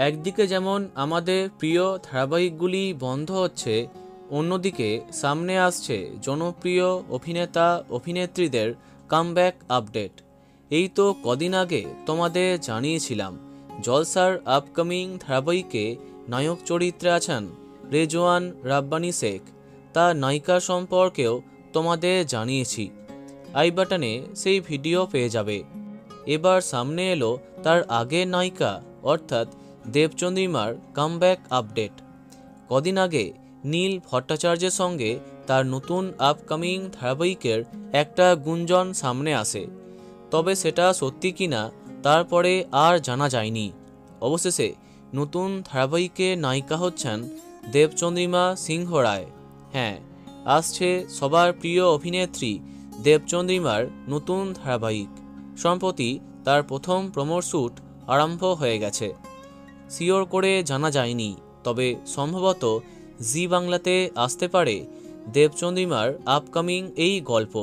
একদিকে যেমন আমাদের প্রিয় ধারাবাহিকগুলি বন্ধ হচ্ছে, অন্যদিকে সামনে আসছে জনপ্রিয় অভিনেতা অভিনেত্রীদের কামব্যাক আপডেট। এই তো কদিন আগে তোমাদের জানিয়েছিলাম জলসার আপকামিং ধারাবাহিকে নায়ক চরিত্রে আছেন রেজওয়ান রাব্বানী শেখ। তার নায়িকা সম্পর্কেও তোমাদের জানিয়েছি, আই বাটনে সেই ভিডিও পেয়ে যাবে। এবার সামনে এলো তার আগের নায়িকা অর্থাৎ দেবচন্দ্রিমার কামব্যাক আপডেট। কদিন আগে নীল ভট্টাচার্যের সঙ্গে তার নতুন আপকামিং ধারাবাহিকের একটা গুঞ্জন সামনে আসে, তবে সেটা সত্যি কিনা তারপরে আর জানা যায়নি। অবশেষে নতুন ধারাবাহিকে নায়িকা হচ্ছেন দেবচন্দ্রিমা সিংহ রায়। হ্যাঁ, আসছে সবার প্রিয় অভিনেত্রী দেবচন্দ্রিমার নতুন ধারাবাহিক। সম্প্রতি তার প্রথম প্রোমো শ্যুট আরম্ভ হয়ে গেছে। শিওর করে জানা যায়নি, তবে সম্ভবত জি বাংলাতে আসতে পারে দেবচন্দ্রিমার আপকামিং এই গল্প।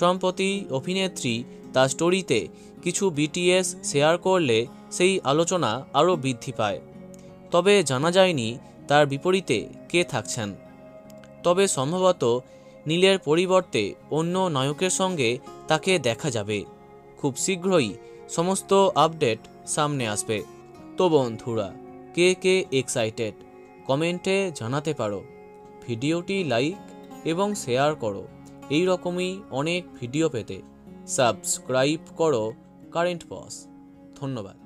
সম্প্রতি অভিনেত্রী তার স্টোরিতে কিছু বিটিএস শেয়ার করলে সেই আলোচনা আরও বৃদ্ধি পায়। তবে জানা যায়নি তার বিপরীতে কে থাকছেন। তবে সম্ভবত নীলের পরিবর্তে অন্য নায়কের সঙ্গে তাকে দেখা যাবে। খুব শীঘ্রই সমস্ত আপডেট সামনে আসবে। তো বন্ধুরা, কে কে এক্সাইটেড কমেন্টে জানাতে পারো। ভিডিওটি লাইক এবং শেয়ার করো। এই রকমই অনেক ভিডিও পেতে সাবস্ক্রাইব করো কারেন্ট পজ। ধন্যবাদ।